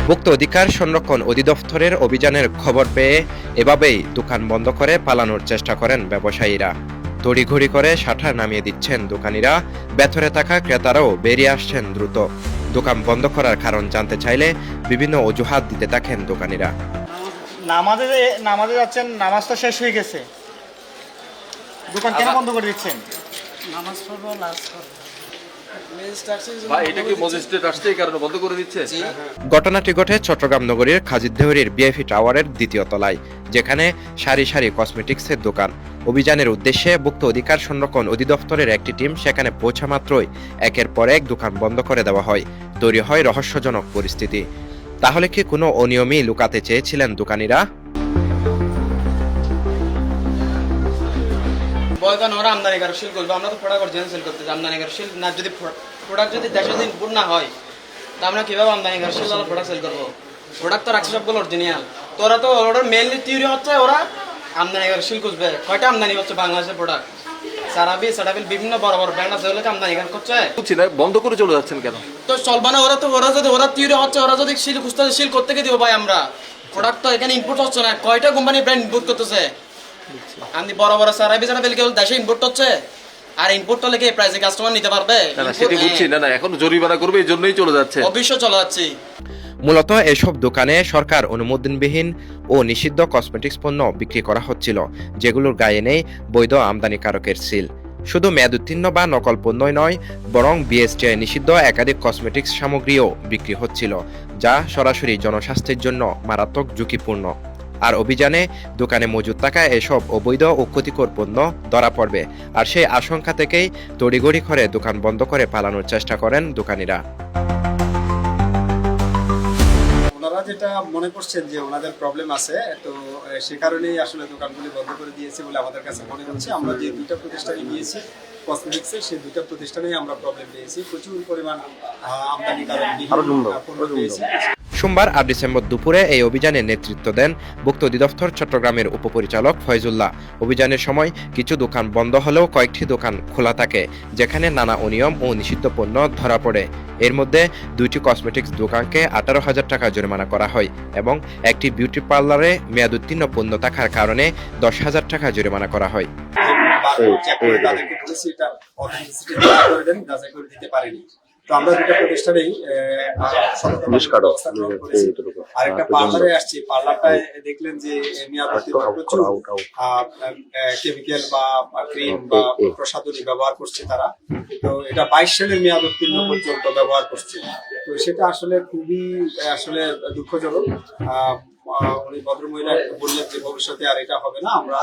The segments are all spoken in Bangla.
ভোক্তা অধিকার সংরক্ষণ অধিদপ্তরের অভিযানের খবর পেয়ে এভাবেই দোকান বন্ধ করে পালানোর চেষ্টা করেন ব্যবসায়ীরা। তড়িঘড়ি করে শাটার নামিয়ে দিচ্ছেন দোকানিরা, ভেতরে থাকা ক্রেতারাও বেরিয়ে আসছেন দ্রুত। দোকান বন্ধ করার কারণ জানতে চাইলে বিভিন্ন অজুহাত দিতে থাকেন দোকানিরা। নামাজে নামাজে যাচ্ছেন, নামাজ তো শেষ হয়ে গেছে, দোকান কেন বন্ধ করে দিচ্ছেন? নামাজ পড়বো, লাজ করবো। ঘটনাটি ঘটে চট্টগ্রাম নগরীর খাজিদদেহরির বিআইপি টাওয়ারের দ্বিতীয় তলায়, যেখানে সারি সারি কসমেটিক্সের দোকান। অভিযানের উদ্দেশ্যে ভোক্তা অধিকার সংরক্ষণ অধিদপ্তরের একটি টিম সেখানে পৌঁছা মাত্রই একের পর এক দোকান বন্ধ করে দেওয়া হয়। তৈরি হয় রহস্যজনক পরিস্থিতি। তাহলে কি কোনো অনিয়মই লুকাতে চেয়েছিলেন দোকানিরা? বয়কান ওরা আমদানিকারক শিল করবে, আমরা তো প্রোডাক্ট অরিজিনাল সেল করতে আমদানিকারক শিল না। যদি প্রোডাক্ট যদি দেশে যদি ইনপুট না হয়, তা আমরা কীভাবে আমদানিকারক শিল ওরা প্রোডাক্ট সেল করবো? প্রোডাক্ট তো রাখছে সবগুলো অরিজিনাল। তো ওরা তো ওদের মেনলি থিওরি হচ্ছে ওরা আমদানিকারক শিল খুঁজবে। কয়টা আমদানি হচ্ছে বাংলাদেশের প্রোডাক্ট? সারাবিল বিভিন্ন বড় বড় ব্র্যান্ড আছে, ওগুলোকে আমদানিকারক করছে। বন্ধ করে চলে যাচ্ছেন কেন? তো চলবে না। ওরা থিওরি হচ্ছে, ওরা যদি শিল খুঁজতে শিল করতে গিয়ে দিব ভাই। আমরা প্রোডাক্ট তো এখানে ইনপুট হচ্ছে না। কয়টা কোম্পানি ব্র্যান্ড ইনপুট করতেছে? আমি বড় বড় সারাবিল কেবল দেশে ইনপুট হচ্ছে, আর ইনপুট হলে কি প্রাইসে কাস্টমার নিতে পারবে? সেটি বুঝছি না, এখন জরিমানা করবে, এই জন্যই চলে যাচ্ছে। অবশ্যই চলে যাচ্ছি। মূলত এসব দোকানে সরকার অনুমোদনবিহীন ও নিষিদ্ধ কসমেটিক্স পণ্য বিক্রি করা হচ্ছিল, যেগুলোর গায়ে নেই বৈধ আমদানিকারকের সিল। শুধু মেয়াদোত্তীর্ণ বা নকল পণ্যই নয়, বরং বিএসটিআই নিষিদ্ধ একাধিক কসমেটিক্স সামগ্রীও বিক্রি হচ্ছিল, যা সরাসরি জনস্বাস্থ্যের জন্য মারাত্মক ঝুঁকিপূর্ণ। আর অভিযানে দোকানে মজুদ থাকা এসব অবৈধ ও ক্ষতিকর পণ্য ধরা পড়বে, আর সেই আশঙ্কা থেকেই তড়িঘড়ি করে দোকান বন্ধ করে পালানোর চেষ্টা করেন দোকানিরা। ওনারা যেটা মনে করছেন যে ওনাদের প্রবলেম আছে, তো সে কারণেই আসলে দোকানগুলি বন্ধ করে দিয়েছে বলে আমাদের কাছে মনে হচ্ছে। আমরা যে দুইটা প্রতিষ্ঠানে গিয়েছি কসমেটিক্সের, সেই দুইটা প্রতিষ্ঠানেই আমরা প্রবলেম পেয়েছি। প্রচুর পরিমাণ আমদানিকারক পণ্য পেয়েছি। সোমবার 8 ডিসেম্বর দুপুরে এই অভিযানে নেতৃত্ব দেন ভোক্তা অধিদপ্তর চট্টগ্রামের উপপরিচালক ফয়জুল্লাহ। অভিযানের সময় কিছু দোকান বন্ধ হলেও কয়েকটি দোকান খোলা থাকে, যেখানে নানা অনিয়ম ও নিষিদ্ধ পণ্য ধরা পড়ে। এর মধ্যে দুইটি কসমেটিক্স দোকানকে 18,000 টাকা জরিমানা করা হয় এবং একটি বিউটি পার্লারে মেয়াদোত্তীর্ণ পণ্য থাকার কারণে 10,000 টাকা জরিমানা করা হয়। তো আমরা দুটো প্রতিষ্ঠানেই আরেকটা পার্লারে আসছি। পার্লারটায় দেখলেন যে প্রচুর কেমিক্যাল বা ক্রিম বা প্রসাধনী ব্যবহার করছে তারা। তো এটা 22 সালের মেয়াদ উত্তীর্ণ পর্যন্ত ব্যবহার করছে। তো সেটা আসলে খুবই আসলে দুঃখজনক। উনি ভদ্রমহিলা বললেন যে ভবিষ্যতে আর এটা হবে না। আমরা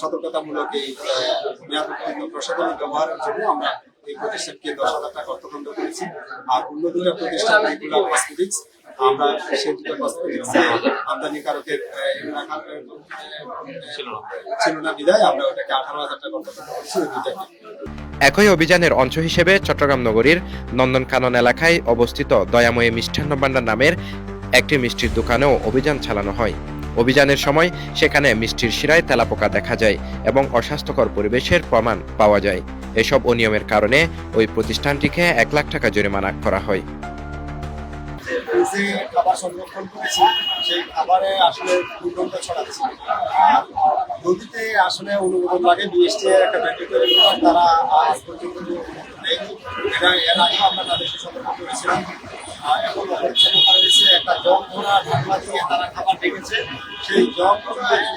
সতর্কতামূলক এই মেয়াদ উত্তীর্ণ প্রসাধনী ব্যবহারের জন্য আমরা এই প্রতিষ্ঠানকে 10,000 টাকা অর্থদণ্ড করেছি। আর অন্য দুটো প্রতিষ্ঠান রেগুলার কসমেটিক্স, আমরা সেই দুটো কসমেটিক্স আমদানিকারকের ছিল না বিদায় আমরা ওটাকে 18,000 টাকা অর্থদণ্ড করেছি ওই দুটাকে। একই অভিযানের অংশ হিসেবে চট্টগ্রাম নগরীর নন্দনকানন এলাকায় অবস্থিত দয়াময়ী মিষ্টান্ন ভান্ডার নামের একটি মিষ্টির দোকানেও অভিযান চালানো হয়। অভিযানের সময় সেখানে মিষ্টির শিরায় তেলাপোকা দেখা যায় এবং অস্বাস্থ্যকর পরিবেশের প্রমাণ পাওয়া যায়। এসব অনিয়মের কারণে ওই প্রতিষ্ঠানটিকে 1 লাখ টাকা জরিমানা করা হয়। যে খাবার সংরক্ষণ করেছি সেই খাবারে আসলে দুর্গন্ধ ছড়াচ্ছে। নদীতে আসলে অনুমোদন লাগে, বিএসটিআই একটা ম্যান্ডেটরি প্রোডাক্ট, তারা আজ পর্যন্ত নেই। এটা এর আগে আমরা তাদেরকে সতর্ক করেছিলাম। এখন অপরিচ্ছন্নতা রয়েছে, একটা জং ধরা ঢাকনা দিয়ে তারা খাবার ঢেকেছে, সেই জং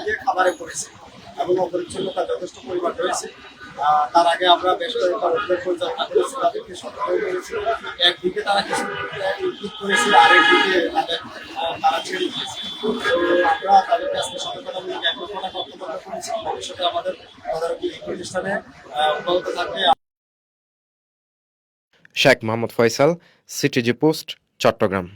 দিয়ে খাবারে পড়েছে এবং অপরিচ্ছন্নতা যথেষ্ট পরিমাণ রয়েছে। তার আগে আমরা বেশ কয়েকটা অভিযোগ পরিচালনা করেছি, তাদেরকে সতর্ক করেছি। একদিকে তারা কিছু ইনপুট করেছে, আরেকদিকে তারা ছেড়ে দিয়েছে। আমরা তাদের কাছে সতর্কতামূলক 1 লক্ষ টাকা অর্থদণ্ড করেছি। ভবিষ্যতে আমাদের তদারকি এই প্রতিষ্ঠানে অব্যাহত থাকবে। Sheikh Mohammad Faisal, CTG post, Chittagong.